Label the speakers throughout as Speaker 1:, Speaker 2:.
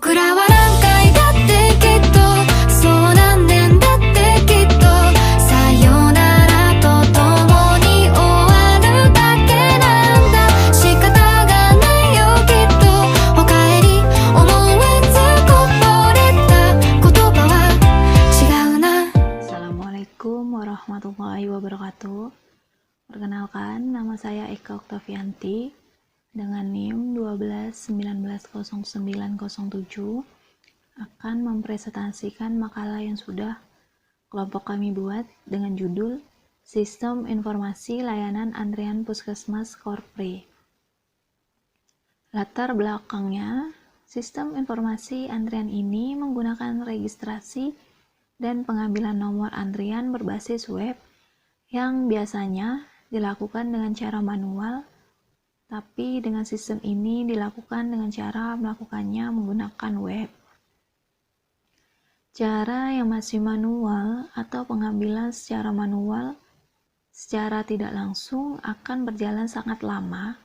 Speaker 1: 僕らは何回だってきっとそう何年だってきっとさよならとともに終わるだけなんだ仕方がないよきっとおかえり思わずこぼれた言葉は違うな
Speaker 2: Assalamualaikum warahmatullahi wabarakatuh. Perkenalkan, nama saya Eka Oktavianti dengan NIM 12190907 akan mempresentasikan makalah yang sudah kelompok kami buat dengan judul Sistem Informasi Layanan Antrian Puskesmas Korpri. Latar belakangnya, sistem informasi antrian ini menggunakan registrasi dan pengambilan nomor antrian berbasis web yang biasanya dilakukan dengan cara manual, tapi dengan sistem ini dilakukan dengan cara melakukannya menggunakan web. Cara yang masih manual atau pengambilan secara manual secara tidak langsung akan berjalan sangat lama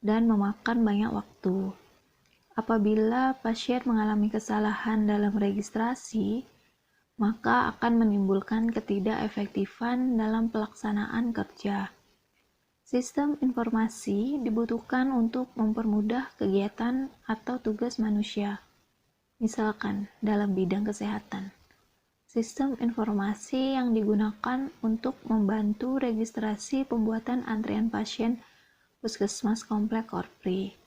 Speaker 2: dan memakan banyak waktu. Apabila pasien mengalami kesalahan dalam registrasi, maka akan menimbulkan ketidakefektifan dalam pelaksanaan kerja. Sistem informasi dibutuhkan untuk mempermudah kegiatan atau tugas manusia. Misalkan dalam bidang kesehatan, sistem informasi yang digunakan untuk membantu registrasi pembuatan antrian pasien Puskesmas Komplek Korpri.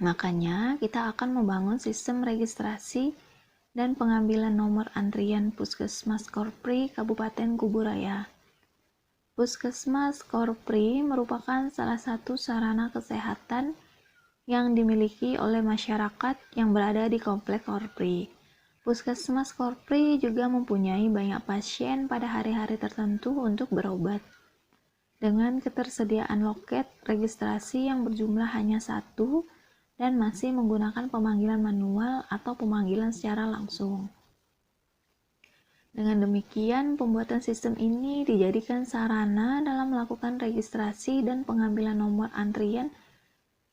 Speaker 2: Makanya kita akan membangun sistem registrasi dan pengambilan nomor antrian Puskesmas Korpri Kabupaten Kuburaya. Puskesmas Korpri merupakan salah satu sarana kesehatan yang dimiliki oleh masyarakat yang berada di Komplek Korpri. Puskesmas Korpri juga mempunyai banyak pasien pada hari-hari tertentu untuk berobat. Dengan ketersediaan loket registrasi yang berjumlah hanya satu dan masih menggunakan pemanggilan manual atau pemanggilan secara langsung. Dengan demikian, pembuatan sistem ini dijadikan sarana dalam melakukan registrasi dan pengambilan nomor antrian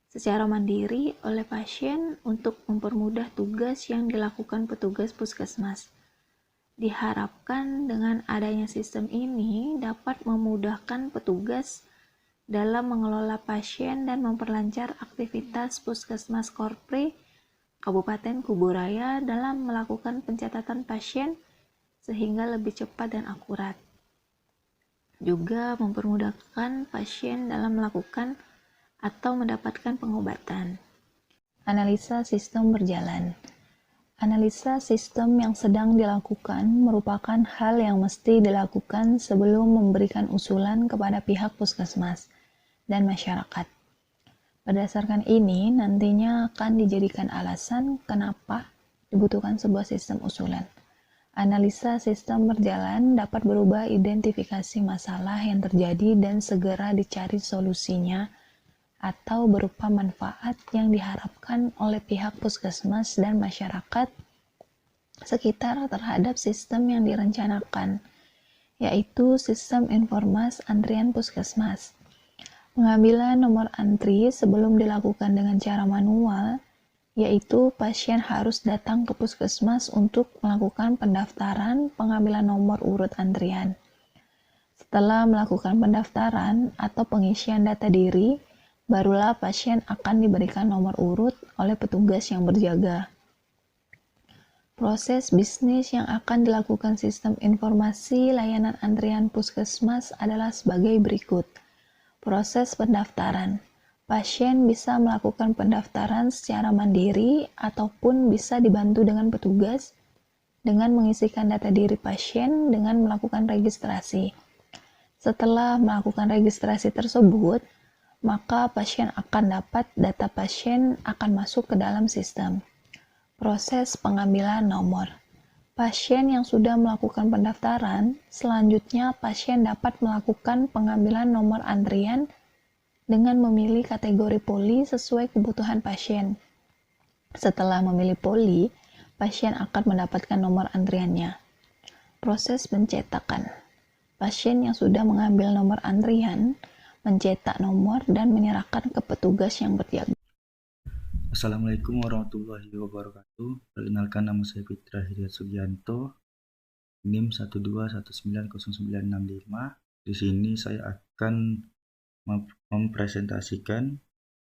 Speaker 2: secara mandiri oleh pasien untuk mempermudah tugas yang dilakukan petugas puskesmas. Diharapkan dengan adanya sistem ini dapat memudahkan petugas dalam mengelola pasien dan memperlancar aktivitas Puskesmas Korpri Kabupaten Kuburaya dalam melakukan pencatatan pasien sehingga lebih cepat dan akurat. Juga mempermudahkan pasien dalam melakukan atau mendapatkan pengobatan. Analisa sistem berjalan. Analisa sistem yang sedang dilakukan merupakan hal yang mesti dilakukan sebelum memberikan usulan kepada pihak puskesmas dan masyarakat. Berdasarkan ini, nantinya akan dijadikan alasan kenapa dibutuhkan sebuah sistem usulan. Analisa sistem berjalan dapat berubah identifikasi masalah yang terjadi dan segera dicari solusinya atau berupa manfaat yang diharapkan oleh pihak puskesmas dan masyarakat sekitar terhadap sistem yang direncanakan, yaitu sistem informasi antrian puskesmas. Pengambilan nomor antri sebelum dilakukan dengan cara manual, yaitu pasien harus datang ke puskesmas untuk melakukan pendaftaran pengambilan nomor urut antrian. Setelah melakukan pendaftaran atau pengisian data diri, barulah pasien akan diberikan nomor urut oleh petugas yang berjaga. Proses bisnis yang akan dilakukan sistem informasi layanan antrian puskesmas adalah sebagai berikut. Proses pendaftaran. Pasien bisa melakukan pendaftaran secara mandiri ataupun bisa dibantu dengan petugas dengan mengisikan data diri pasien dengan melakukan registrasi. Setelah melakukan registrasi tersebut, maka pasien akan dapat data pasien akan masuk ke dalam sistem. Proses pengambilan nomor. Pasien yang sudah melakukan pendaftaran, selanjutnya pasien dapat melakukan pengambilan nomor antrian dengan memilih kategori poli sesuai kebutuhan pasien. Setelah memilih poli, pasien akan mendapatkan nomor antriannya. Proses pencetakan. Pasien yang sudah mengambil nomor antrian mencetak nomor dan menyerahkan ke petugas yang berjaga.
Speaker 3: Assalamualaikum warahmatullahi wabarakatuh. Perkenalkan, nama saya Fitra Hidayat Sugianto, NIM 1219095. Di sini saya akan mempresentasikan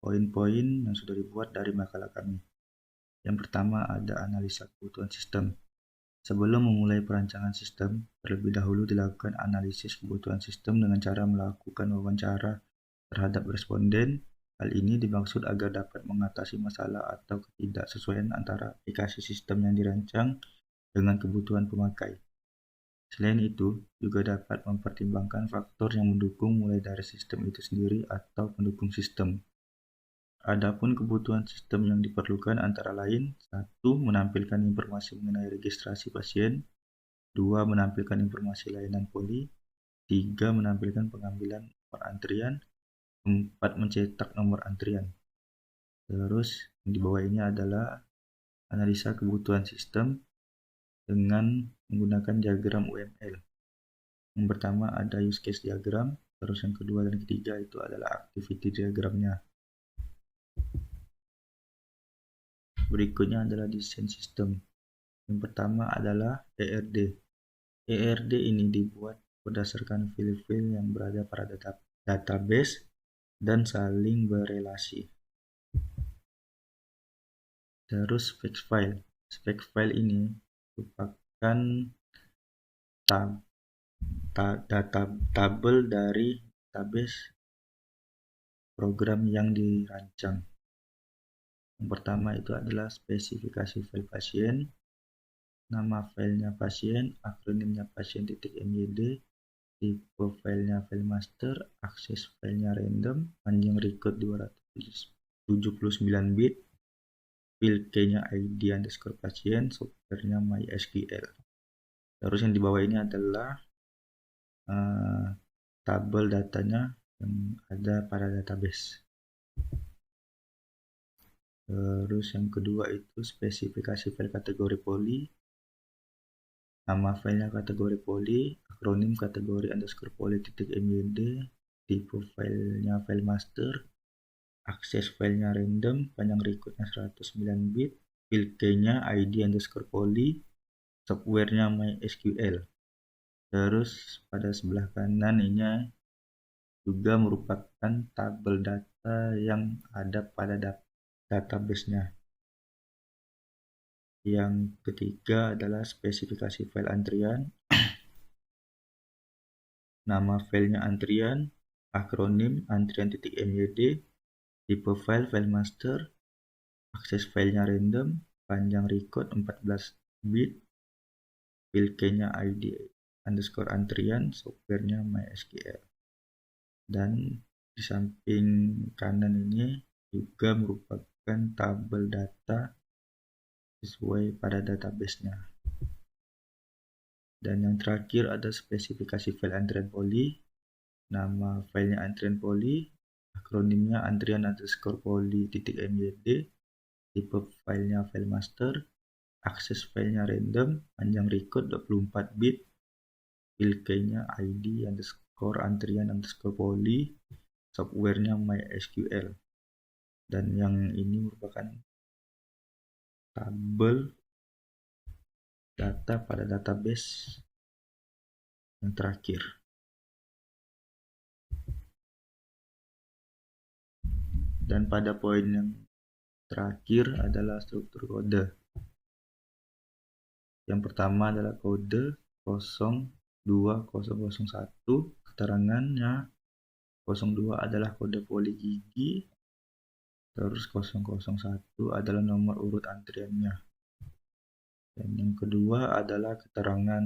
Speaker 3: poin-poin yang sudah dibuat dari makalah kami. Yang pertama ada analisa kebutuhan sistem. Sebelum memulai perancangan sistem, terlebih dahulu dilakukan analisis kebutuhan sistem dengan cara melakukan wawancara terhadap responden. Hal ini dimaksud agar dapat mengatasi masalah atau ketidaksesuaian antara aplikasi sistem yang dirancang dengan kebutuhan pemakai. Selain itu, juga dapat mempertimbangkan faktor yang mendukung mulai dari sistem itu sendiri atau pendukung sistem. Adapun kebutuhan sistem yang diperlukan antara lain: 1. Menampilkan informasi mengenai registrasi pasien. 2. Menampilkan informasi layanan poli. 3. Menampilkan pengambilan nomor antrian. 4. Mencetak nomor antrian. Terus yang di bawah ini adalah analisa kebutuhan sistem dengan menggunakan diagram UML. Yang pertama ada use case diagram, terus yang kedua dan ketiga itu adalah activity diagramnya. Berikutnya adalah desain sistem. Yang pertama adalah ERD. ERD ini dibuat berdasarkan file-file yang berada pada database dan saling berelasi. Terus spec file. Spec file ini merupakan tabel dari database program yang dirancang. Yang pertama itu adalah spesifikasi file pasien, nama filenya pasien, akronimnya pasien.myd, tipe filenya file master, akses filenya random, panjang record 279 bit, field key-nya ID underscore pasien, softwarenya MySQL. Terus yang di bawah ini adalah tabel datanya yang ada pada database. Terus yang kedua itu spesifikasi file kategori poli, nama filenya kategori poli, akronim kategori underscore poli.myd, tipe filenya file master, akses filenya random, panjang recordnya 109 bit, field key-nya ID underscore poli, softwarenya MySQL. Terus pada sebelah kanan ini juga merupakan tabel data yang ada pada database-nya. Yang ketiga adalah spesifikasi file antrian, nama filenya antrian, akronim antrian.myd, tipe file master, akses filenya random, panjang record 14 bit, field key-nya ID underscore antrian, softwarenya MySQL. Dan di samping kanan ini juga merupakan tabel data sesuai pada database-nya. Dan yang terakhir ada spesifikasi file antrian poli, nama filenya antrian poli, akronimnya antrian underscore poli.myd, tipe filenya file master, akses filenya random, panjang record 24 bit, field key-nya ID underscore antrian underscore poli, softwarenya MySQL. Dan yang ini merupakan tabel data pada database yang terakhir. Dan pada poin yang terakhir adalah struktur kode. Yang pertama adalah kode 02001, keterangannya 02 adalah kode poli gigi, terus 001 adalah nomor urut antriannya. Dan yang kedua adalah keterangan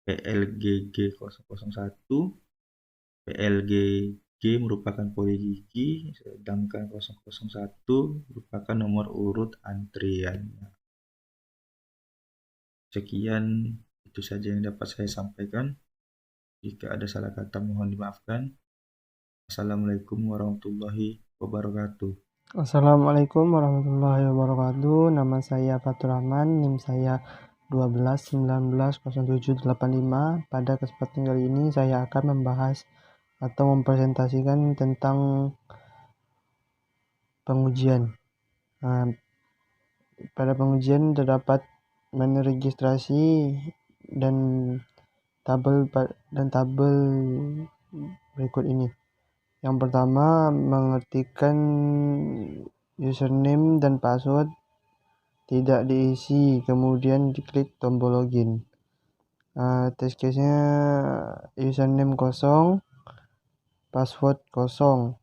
Speaker 3: PLGG 001. PLGG merupakan poli gigi, sedangkan 001 merupakan nomor urut antriannya. Sekian, itu saja yang dapat saya sampaikan. Jika ada salah kata mohon dimaafkan. Assalamualaikum warahmatullahi wabarakatuh.
Speaker 4: Assalamualaikum warahmatullahi wabarakatuh. Nama saya Fatur Rahman, NIM saya 12190785. Pada kesempatan kali ini saya akan membahas atau mempresentasikan tentang pengujian. Pada pengujian terdapat menu registrasi dan tabel berikut ini. Yang pertama, mengetikkan username dan password tidak diisi, kemudian diklik tombol login. Test case-nya username kosong, password kosong.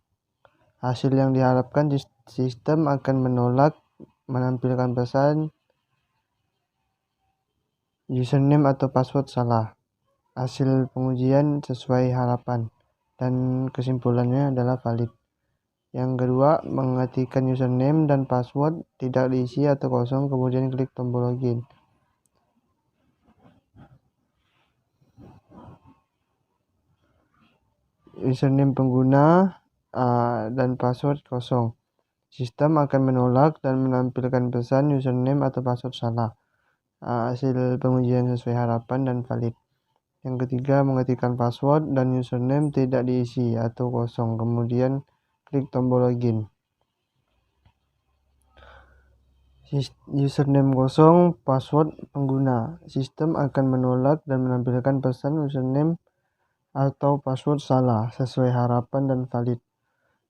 Speaker 4: Hasil yang diharapkan sistem akan menolak menampilkan pesan username atau password salah. Hasil pengujian sesuai harapan dan kesimpulannya adalah valid. Yang kedua, mengetikkan username dan password tidak diisi atau kosong, kemudian klik tombol login. Username pengguna dan password kosong. Sistem akan menolak dan menampilkan pesan username atau password salah. Hasil pengujian sesuai harapan dan valid. Yang ketiga, mengetikkan password dan username tidak diisi atau kosong, kemudian klik tombol login. Username kosong, password pengguna. Sistem akan menolak dan menampilkan pesan username atau password salah sesuai harapan dan valid.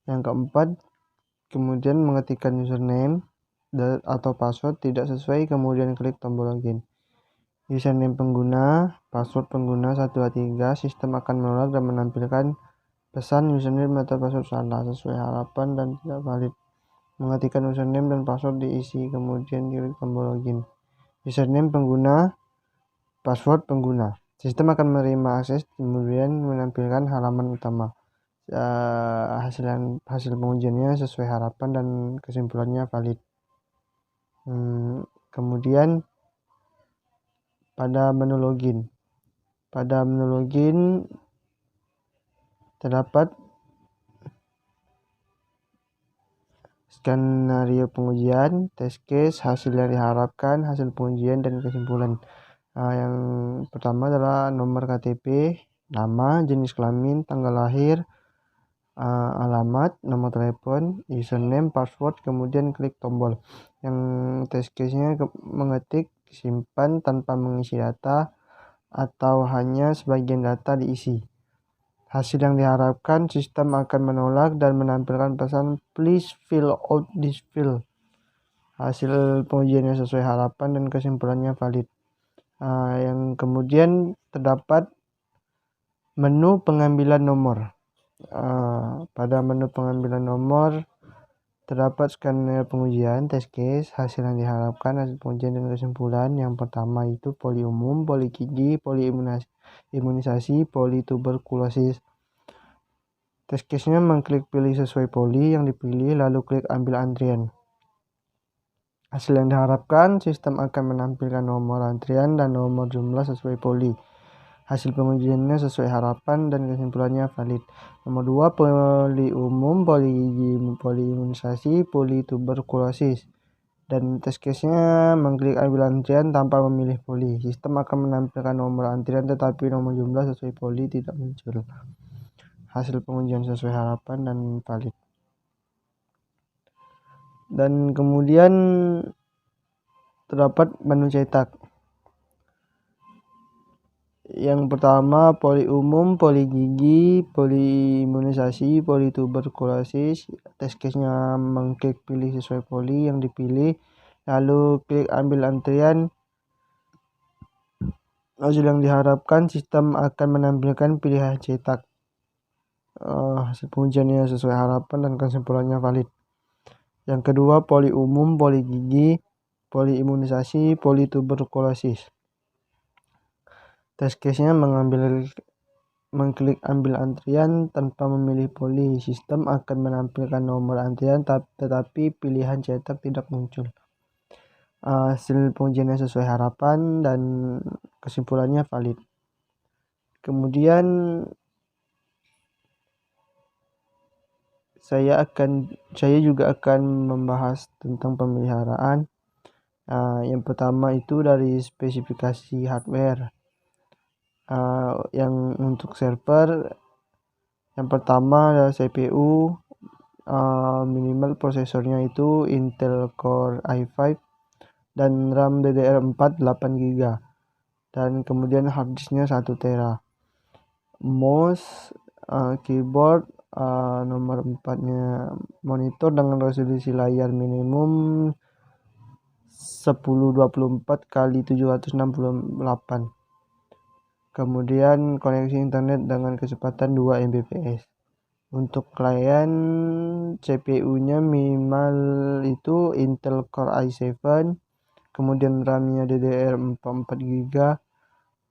Speaker 4: Yang keempat, kemudian mengetikkan username atau password tidak sesuai, kemudian klik tombol login. Username pengguna, password pengguna 123, sistem akan menolak dan menampilkan pesan username atau password salah sesuai harapan dan tidak valid. Mengetikkan username dan password diisi, kemudian klik tombol login. Username pengguna, password pengguna. Sistem akan menerima akses, kemudian menampilkan halaman utama. Hasil pengujiannya sesuai harapan dan kesimpulannya valid. Kemudian pada menu login. Pada menu login terdapat skenario pengujian, test case, hasil yang diharapkan, hasil pengujian, dan kesimpulan. Yang pertama adalah nomor KTP, nama, jenis kelamin, tanggal lahir, alamat, nomor telepon, username, password, kemudian klik tombol. Yang test case-nya mengetik, simpan tanpa mengisi data, atau hanya sebagian data diisi. Hasil yang diharapkan, sistem akan menolak dan menampilkan pesan please fill out this field. Hasil pengujiannya sesuai harapan dan kesimpulannya valid. Yang kemudian terdapat menu pengambilan nomor. Pada menu pengambilan nomor terdapat skenario pengujian, test case, hasil yang diharapkan, hasil pengujian dan kesimpulan. Yang pertama itu poli umum, poli gigi, poli imunisasi, poli tuberkulosis. Test case-nya mengklik pilih sesuai poli yang dipilih, lalu klik ambil antrian. Hasil yang diharapkan, sistem akan menampilkan nomor antrian dan nomor jumlah sesuai poli. Hasil pengujiannya sesuai harapan dan kesimpulannya valid. Nomor 2, poli umum, poli gigi, poli imunisasi, poli tuberkulosis. Dan test case-nya mengklik ambil antrian tanpa memilih poli. Sistem akan menampilkan nomor antrian tetapi nomor jumlah sesuai poli tidak muncul. Hasil pengujian sesuai harapan dan valid. Dan kemudian terdapat menu cetak. Yang pertama poli umum, poli gigi, poli imunisasi, poli tuberkulosis. Test case-nya mengklik pilih sesuai poli yang dipilih, lalu klik ambil antrian. Hasil yang diharapkan, sistem akan menampilkan pilihan cetak. Hasil pengujiannya sesuai harapan dan kesimpulannya valid. Yang kedua poli umum, poli gigi, poli imunisasi, poli tuberkulosis. Test case-nya mengklik ambil antrian tanpa memilih poli. Sistem akan menampilkan nomor antrian tetapi pilihan cetak tidak muncul. Hasil pengujiannya sesuai harapan dan kesimpulannya valid. Kemudian saya juga akan membahas tentang pemeliharaan. Yang pertama itu dari spesifikasi hardware. Yang untuk server, yang pertama adalah CPU, minimal prosesornya itu Intel Core i5 dan RAM DDR4 8GB, dan kemudian harddisknya 1 TB. Mouse, keyboard, nomor 4-nya monitor dengan resolusi layar minimum 1024 x 768. Kemudian koneksi internet dengan kecepatan 2 Mbps. Untuk klien, CPU-nya minimal itu Intel Core i7, kemudian RAM-nya DDR4 4GB,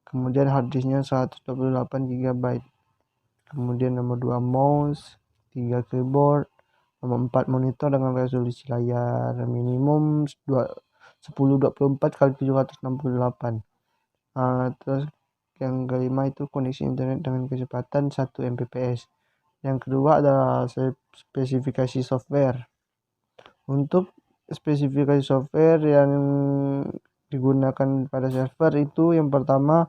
Speaker 4: kemudian harddisknya 128GB. Kemudian nomor 2 mouse, 3 keyboard, nomor 4 monitor dengan resolusi layar minimum 1024 x 768. Terus yang kelima itu koneksi internet dengan kecepatan 1 Mbps. Yang kedua adalah spesifikasi software. Untuk spesifikasi software yang digunakan pada server itu yang pertama,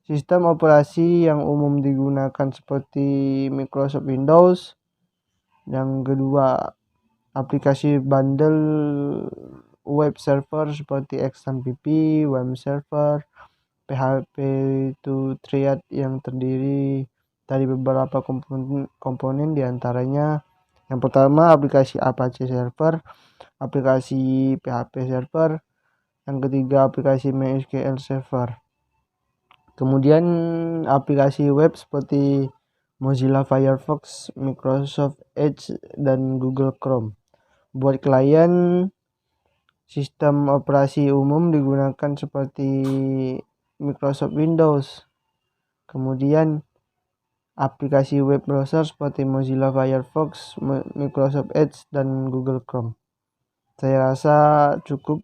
Speaker 4: sistem operasi yang umum digunakan seperti Microsoft Windows. Yang kedua, aplikasi bundle web server seperti XAMPP, web server, PHP to Triad yang terdiri dari beberapa komponen diantaranya yang pertama aplikasi Apache server, aplikasi PHP server, yang ketiga aplikasi MySQL server. Kemudian aplikasi web seperti Mozilla Firefox, Microsoft Edge, dan Google Chrome. Buat klien, sistem operasi umum digunakan seperti Microsoft Windows. Kemudian aplikasi web browser seperti Mozilla Firefox, Microsoft Edge, dan Google Chrome. Saya rasa cukup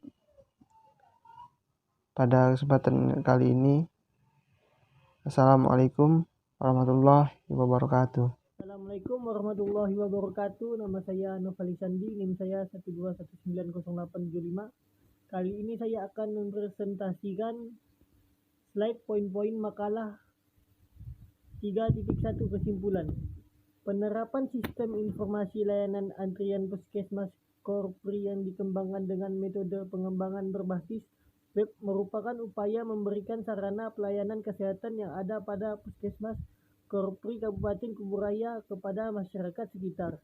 Speaker 4: pada kesempatan kali ini. Assalamualaikum warahmatullahi wabarakatuh.
Speaker 5: Assalamualaikum warahmatullahi wabarakatuh. Nama saya Novali Sandi, NIM saya 1219085. Kali ini saya akan mempresentasikan slide poin-poin makalah 3.1 kesimpulan. Penerapan sistem informasi layanan antrian Puskesmas Korpri yang dikembangkan dengan metode pengembangan berbasis web merupakan upaya memberikan sarana pelayanan kesehatan yang ada pada Puskesmas Korpri Kabupaten Kuburaya kepada masyarakat sekitar.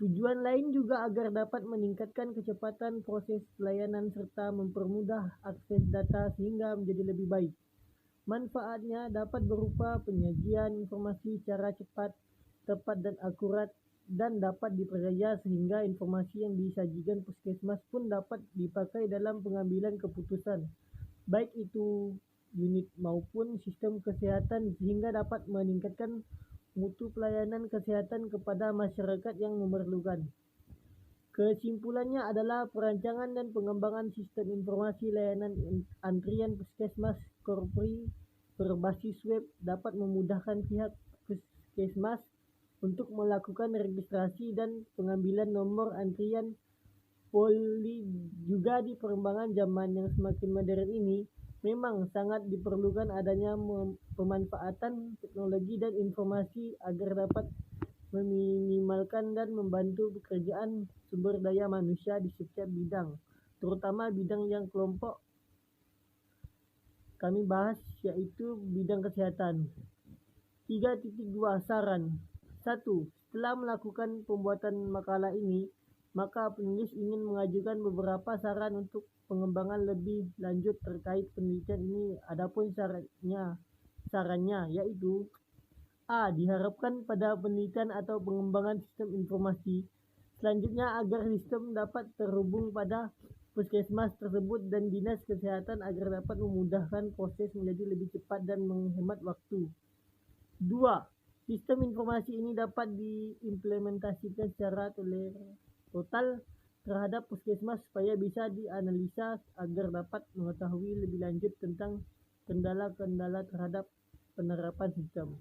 Speaker 5: Tujuan lain juga agar dapat meningkatkan kecepatan proses pelayanan serta mempermudah akses data sehingga menjadi lebih baik. Manfaatnya dapat berupa penyajian informasi secara cepat, tepat dan akurat, dan dapat dipercaya sehingga informasi yang disajikan puskesmas pun dapat dipakai dalam pengambilan keputusan, baik itu unit maupun sistem kesehatan, sehingga dapat meningkatkan mutu pelayanan kesehatan kepada masyarakat yang memerlukan. Kesimpulannya adalah perancangan dan pengembangan sistem informasi layanan antrian Puskesmas Korpri berbasis web dapat memudahkan pihak Puskesmas untuk melakukan registrasi dan pengambilan nomor antrian poli. Juga di perkembangan zaman yang semakin modern ini, memang sangat diperlukan adanya pemanfaatan teknologi dan informasi agar dapat meminimalkan dan membantu pekerjaan sumber daya manusia di setiap bidang, terutama bidang yang kelompok kami bahas, yaitu bidang kesehatan. 3.2 saran. 1. Setelah melakukan pembuatan makalah ini, maka penulis ingin mengajukan beberapa saran untuk pengembangan lebih lanjut terkait penelitian ini. Adapun sarannya yaitu A. Diharapkan pada penelitian atau pengembangan sistem informasi selanjutnya agar sistem dapat terhubung pada puskesmas tersebut dan dinas kesehatan agar dapat memudahkan proses menjadi lebih cepat dan menghemat waktu. 2. Sistem informasi ini dapat diimplementasikan secara total terhadap puskesmas supaya bisa dianalisa agar dapat mengetahui lebih lanjut tentang kendala-kendala terhadap penerapan sistem.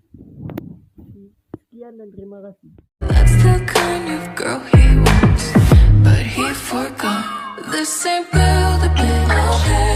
Speaker 5: Sekian dan terima kasih.
Speaker 1: That's the kind of girl he wants, but he forgot. This ain't build a bitch.